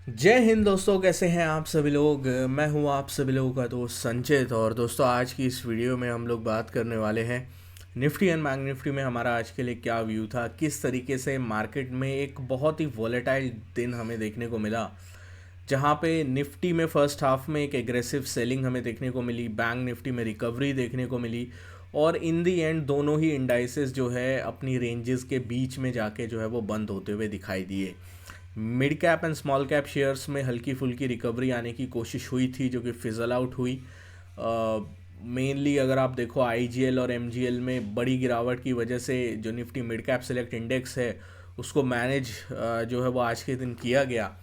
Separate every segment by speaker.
Speaker 1: जय हिंद दोस्तों, कैसे हैं आप सभी लोग। मैं हूं आप सभी लोगों का दोस्त संचित। और दोस्तों, आज की इस वीडियो में हम लोग बात करने वाले हैं निफ्टी एंड बैंक निफ्टी में हमारा आज के लिए क्या व्यू था, किस तरीके से मार्केट में एक बहुत ही वॉलेटाइल दिन हमें देखने को मिला, जहां पे निफ्टी में फर्स्ट हाफ में एक एग्रेसिव सेलिंग हमें देखने को मिली, बैंक निफ्टी में रिकवरी देखने को मिली, और इन दी एंड दोनों ही इंडाइसेस जो है अपनी रेंजेस के बीच में जाके जो है वो बंद होते हुए दिखाई दिए। Mid cap and small cap shares में हल्की फुल्की रिकवरी आने की कोशिश हुई थी, जो कि फिजल आउट हुई। मेनली अगर आप देखो, आईजीएल और एमजीएल में बड़ी गिरावट की वजह से जो Nifty mid cap select index है उसको मैनेज जो है वो आज के दिन किया गया।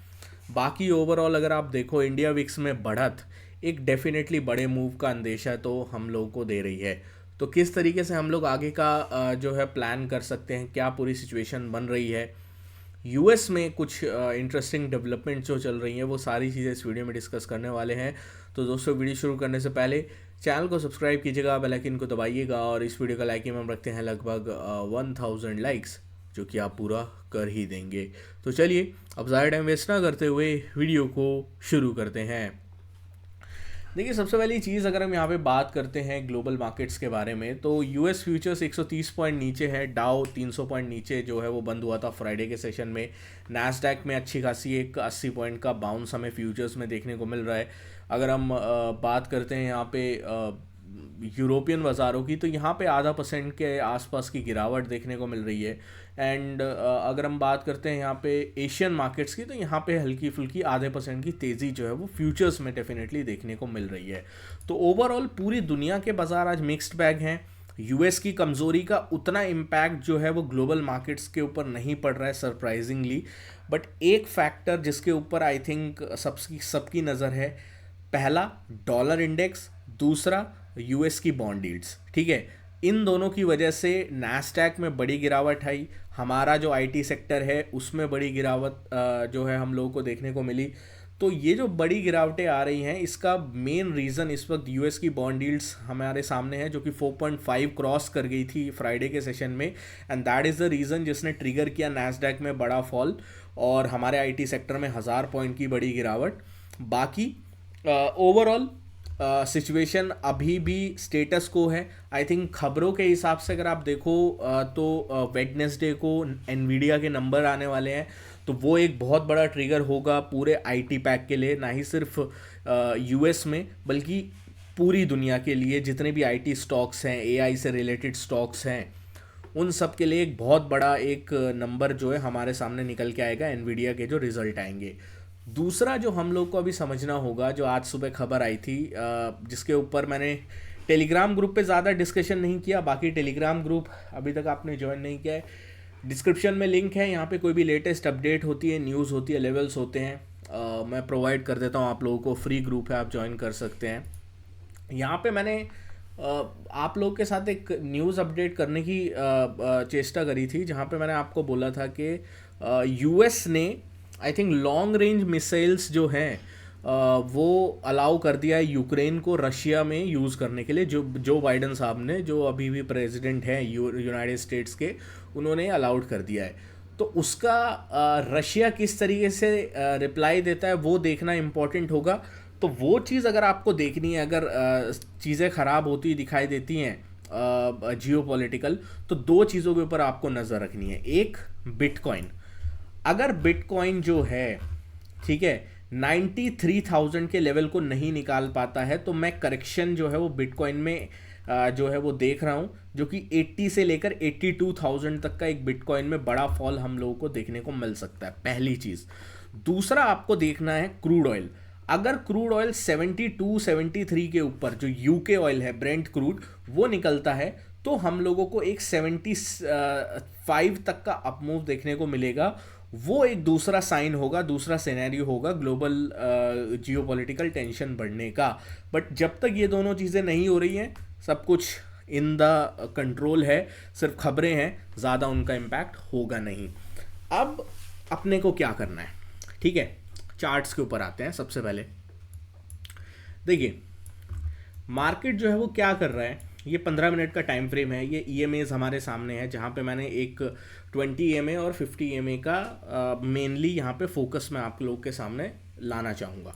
Speaker 1: बाकी ओवरऑल अगर आप देखो, इंडिया विक्स में बढ़त एक डेफिनेटली बड़े मूव का अंदेशा तो हम लोगों को दे रही है। तो किस तरीके से हम लोग आगे का जो है प्लान कर सकते हैं, क्या पूरी सिचुएशन बन रही है, यूएस में कुछ इंटरेस्टिंग डेवलपमेंट जो चल रही हैं, वो सारी चीज़ें इस वीडियो में डिस्कस करने वाले हैं। तो दोस्तों, वीडियो शुरू करने से पहले चैनल को सब्सक्राइब कीजिएगा, बेल आइकन को दबाइएगा, और इस वीडियो का लाइक हम रखते हैं लगभग 1000 लाइक्स, जो कि आप पूरा कर ही देंगे। तो चलिए, अब ज़्यादा टाइम वेस्ट ना करते हुए वीडियो को शुरू करते हैं। देखिए, सबसे पहली चीज़ अगर हम यहाँ पे बात करते हैं ग्लोबल मार्केट्स के बारे में, तो यूएस फ्यूचर्स 130 पॉइंट नीचे है, डाउ 300 पॉइंट नीचे जो है वो बंद हुआ था फ्राइडे के सेशन में। नैस्डैक में अच्छी खासी एक 80 पॉइंट का बाउंस हमें फ्यूचर्स में देखने को मिल रहा है। अगर हम बात करते हैं यहाँ पे यूरोपियन बाज़ारों की, तो यहाँ पे आधा परसेंट के आसपास की गिरावट देखने को मिल रही है। एंड अगर हम बात करते हैं यहाँ पे एशियन मार्केट्स की, तो यहाँ पे हल्की फुल्की आधे परसेंट की तेज़ी जो है वो फ्यूचर्स में डेफिनेटली देखने को मिल रही है। तो ओवरऑल पूरी दुनिया के बाज़ार आज मिक्स्ड बैग हैं। यूएस की कमज़ोरी का उतना इम्पैक्ट जो है वो ग्लोबल मार्केट्स के ऊपर नहीं पड़ रहा है सरप्राइजिंगली। बट एक फैक्टर जिसके ऊपर आई थिंक सबकी सबकी नज़र है, पहला डॉलर इंडेक्स, दूसरा यूएस की बॉन्ड यील्ड्स। ठीक है, इन दोनों की वजह से नैस्डैक में बड़ी गिरावट आई, हमारा जो आईटी सेक्टर है उसमें बड़ी गिरावट जो है हम लोगों को देखने को मिली। तो ये जो बड़ी गिरावटें आ रही हैं, इसका मेन रीज़न इस वक्त यूएस की बॉन्ड यील्ड्स हमारे सामने है, जो कि 4.5 क्रॉस कर गई थी फ्राइडे के सेशन में। And that is the reason जिसने ट्रिगर किया नैस्डैक में बड़ा फॉल, और हमारे आईटी सेक्टर में 1000 पॉइंट की बड़ी गिरावट। बाकी ओवरऑल सिचुएशन अभी भी स्टेटस को है। आई थिंक खबरों के हिसाब से अगर आप देखो तो वेडनेसडे को एनवीडिया के नंबर आने वाले हैं, तो वो एक बहुत बड़ा ट्रिगर होगा पूरे आईटी पैक के लिए, ना ही सिर्फ यूएस में बल्कि पूरी दुनिया के लिए। जितने भी आईटी स्टॉक्स हैं, एआई से रिलेटेड स्टॉक्स हैं, उन सब के लिए एक बहुत बड़ा एक नंबर जो है हमारे सामने निकल के आएगा, एनवीडिया के जो रिजल्ट आएंगे। दूसरा जो हम लोग को अभी समझना होगा, जो आज सुबह खबर आई थी, जिसके ऊपर मैंने टेलीग्राम ग्रुप पे ज़्यादा डिस्कशन नहीं किया। बाकी टेलीग्राम ग्रुप अभी तक आपने ज्वाइन नहीं किया है, डिस्क्रिप्शन में लिंक है। यहाँ पे कोई भी लेटेस्ट अपडेट होती है, न्यूज़ होती है, लेवल्स होते हैं, मैं प्रोवाइड कर देता हूँ आप लोगों को। फ्री ग्रुप है, आप ज्वाइन कर सकते हैं। यहाँ पे मैंने आप लोगों के साथ एक न्यूज़ अपडेट करने की चेष्टा करी थी, जहाँ पे मैंने आपको बोला था कि यूएस ने I think long range missiles जो हैं वो अलाउ कर दिया है यूक्रेन को रशिया में यूज़ करने के लिए। जो बाइडन साहब ने, जो अभी भी प्रेसिडेंट हैं यूनाइटेड स्टेट्स के, उन्होंने अलाउड कर दिया है। तो उसका रशिया किस तरीके से रिप्लाई देता है वो देखना इम्पोर्टेंट होगा। तो वो चीज़ अगर आपको देखनी है, अगर चीज़ें ख़राब होती दिखाई देती हैं जियो पॉलिटिकल, तो दो चीज़ों के ऊपर आपको नज़र रखनी है। एक, बिटकॉइन। अगर बिटकॉइन जो है, ठीक है, 93,000 के लेवल को नहीं निकाल पाता है, तो मैं करेक्शन जो है वो बिटकॉइन में जो है वो देख रहा हूँ, जो कि 80 से लेकर 82,000 तक का एक बिटकॉइन में बड़ा फॉल हम लोगों को देखने को मिल सकता है, पहली चीज़। दूसरा आपको देखना है क्रूड ऑयल। अगर क्रूड ऑयल 72 73 के ऊपर, जो यूके ऑयल है ब्रेंट क्रूड, वो निकलता है, तो हम लोगों को एक 75 तक का अपमूव देखने को मिलेगा। वो एक दूसरा साइन होगा, दूसरा सिनेरियो होगा ग्लोबल जियोपॉलिटिकल टेंशन बढ़ने का। बट जब तक ये दोनों चीज़ें नहीं हो रही हैं, सब कुछ इन द कंट्रोल है, सिर्फ खबरें हैं, ज़्यादा उनका इम्पैक्ट होगा नहीं। अब अपने को क्या करना है, ठीक है, चार्ट्स के ऊपर आते हैं। सबसे पहले देखिए, मार्केट जो है वो क्या कर रहा है। ये 15 मिनट का टाइम फ्रेम है। ये EMAs हमारे सामने है, जहाँ पे मैंने एक 20 EMA और 50 EMA का मेनली यहाँ पे फोकस मैं आप लोग के सामने लाना चाहूँगा।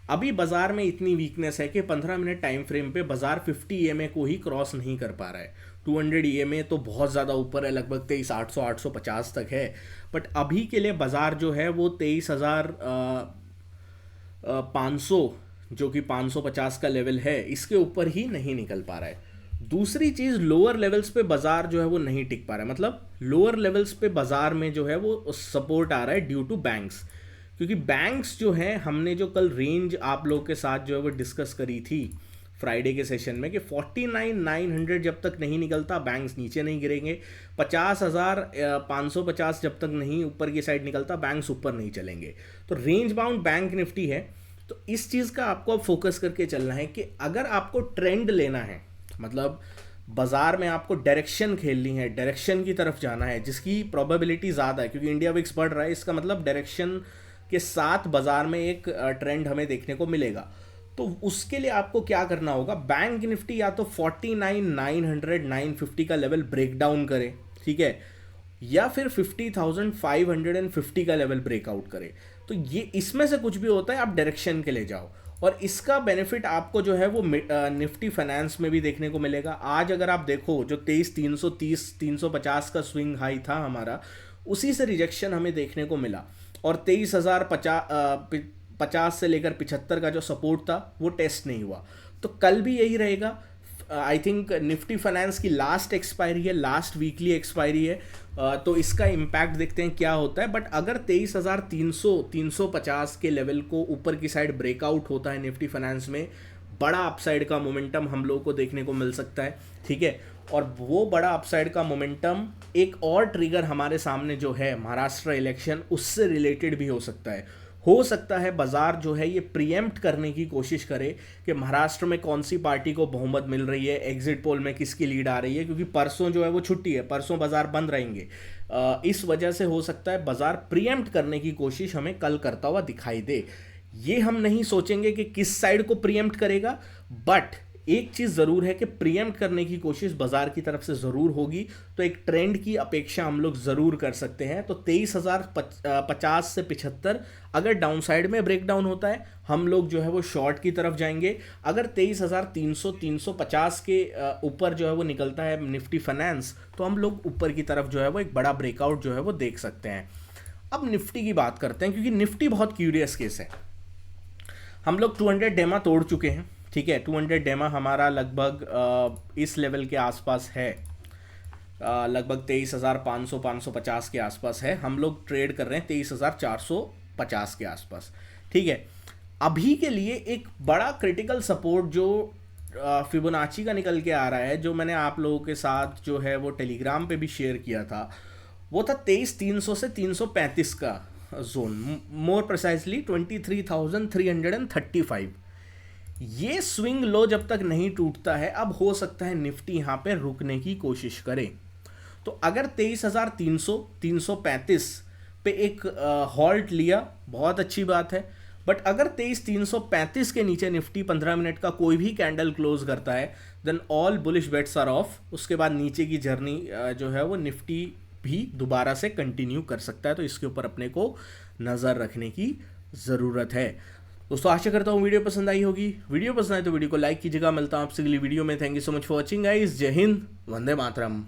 Speaker 1: अभी बाजार में इतनी वीकनेस है कि 15 मिनट टाइम फ्रेम पे बाजार 50 EMA को ही क्रॉस नहीं कर पा रहा है। 200 EMA तो बहुत ज़्यादा ऊपर है, लगभग 23,800 850 तक है, बट अभी के लिए बाजार जो है वो 23,500 जो कि 550 का लेवल है, इसके ऊपर ही नहीं निकल पा रहा है। दूसरी चीज़, लोअर लेवल्स पे बाजार जो है वो नहीं टिक पा रहा है, मतलब लोअर लेवल्स पे बाजार में जो है वो सपोर्ट आ रहा है ड्यू टू बैंक्स, क्योंकि बैंक्स जो हैं, हमने जो कल रेंज आप लोग के साथ जो है वो डिस्कस करी थी फ्राइडे के सेशन में कि 49,900 जब तक नहीं निकलता बैंक्स नीचे नहीं गिरेंगे, 50,550 जब तक नहीं ऊपर की साइड निकलता बैंक्स ऊपर नहीं चलेंगे। तो रेंज बाउंड बैंक निफ्टी है। तो इस चीज़ का आपको अब फोकस करके चलना है कि अगर आपको ट्रेंड लेना है, मतलब बाजार में आपको डायरेक्शन खेलनी है, डायरेक्शन की तरफ जाना है जिसकी प्रोबेबिलिटी ज़्यादा है, क्योंकि इंडिया विक्स बढ़ रहा है, इसका मतलब डायरेक्शन के साथ बाजार में एक ट्रेंड हमें देखने को मिलेगा। तो उसके लिए आपको क्या करना होगा, बैंक निफ्टी या तो 49,900 950 का लेवल ब्रेक डाउन करे, ठीक है, या फिर 50,550 का लेवल ब्रेकआउट करे। तो ये इसमें से कुछ भी होता है, आप डायरेक्शन के लिए जाओ, और इसका बेनिफिट आपको जो है वो निफ्टी फाइनेंस में भी देखने को मिलेगा। आज अगर आप देखो, जो 23,330 350 का स्विंग हाई था हमारा, उसी से रिजेक्शन हमें देखने को मिला, और 23,050 से लेकर 75 का जो सपोर्ट था वो टेस्ट नहीं हुआ। तो कल भी यही रहेगा। आई थिंक निफ्टी फाइनेंस की लास्ट एक्सपायरी है, लास्ट वीकली एक्सपायरी है, तो इसका इम्पैक्ट देखते हैं क्या होता है। बट अगर 23,300 350 के लेवल को ऊपर की साइड ब्रेकआउट होता है निफ्टी फाइनेंस में, बड़ा अपसाइड का मोमेंटम हम लोगों को देखने को मिल सकता है, ठीक है। और वो बड़ा अपसाइड का मोमेंटम एक और ट्रिगर हमारे सामने जो है महाराष्ट्र इलेक्शन, उससे रिलेटेड भी हो सकता है बाजार जो है ये प्रीएम्प्ट करने की कोशिश करे कि महाराष्ट्र में कौन सी पार्टी को बहुमत मिल रही है, एग्जिट पोल में किसकी लीड आ रही है, क्योंकि परसों जो है वो छुट्टी है, परसों बाजार बंद रहेंगे। इस वजह से हो सकता है बाजार प्रीएम्प्ट करने की कोशिश हमें कल करता हुआ दिखाई दे। ये हम नहीं सोचेंगे कि किस साइड को प्रीएम्प्ट करेगा, बट एक चीज़ ज़रूर है कि प्रीएम्प्ट करने की कोशिश बाजार की तरफ से ज़रूर होगी। तो एक ट्रेंड की अपेक्षा हम लोग ज़रूर कर सकते हैं। तो 23,050 से 75 अगर डाउन साइड में ब्रेकडाउन होता है, हम लोग जो है वो शॉर्ट की तरफ जाएंगे। अगर 23,300 350 के ऊपर जो है वो निकलता है निफ्टी फाइनेंस, तो हम लोग ऊपर की तरफ जो है वो एक बड़ा ब्रेकआउट जो है वो देख सकते हैं। अब निफ्टी की बात करते हैं, क्योंकि निफ्टी बहुत क्यूरियस केस है। हम लोग 200 डेमा तोड़ चुके हैं, ठीक है। 200 डेमा हमारा लगभग इस लेवल के आसपास है, लगभग 23,500 550 के आसपास है। हम लोग ट्रेड कर रहे हैं 23,450 के आसपास, ठीक है। अभी के लिए एक बड़ा क्रिटिकल सपोर्ट जो फिबोनाची का निकल के आ रहा है, जो मैंने आप लोगों के साथ जो है वो टेलीग्राम पे भी शेयर किया था, वो था 23,300 से 335 का जोन, मोर प्रिसाइजली 23,335। ये स्विंग लो जब तक नहीं टूटता है, अब हो सकता है निफ्टी यहाँ पे रुकने की कोशिश करे। तो अगर 23,300 335 पे एक हॉल्ट लिया, बहुत अच्छी बात है। बट अगर 23,335 के नीचे निफ्टी 15 मिनट का कोई भी कैंडल क्लोज करता है, then all bullish bets are off. उसके बाद नीचे की जर्नी जो है वो निफ्टी भी दोबारा से कंटिन्यू कर सकता है। तो इसके ऊपर अपने को नज़र रखने की ज़रूरत है। दोस्तों आशा करता हूँ वीडियो पसंद आई होगी। वीडियो पसंद आए तो वीडियो को लाइक कीजिएगा। मिलता हूँ आपसे अगली वीडियो में। Thank you so much for watching guys. जय हिंद, वंदे मातरम।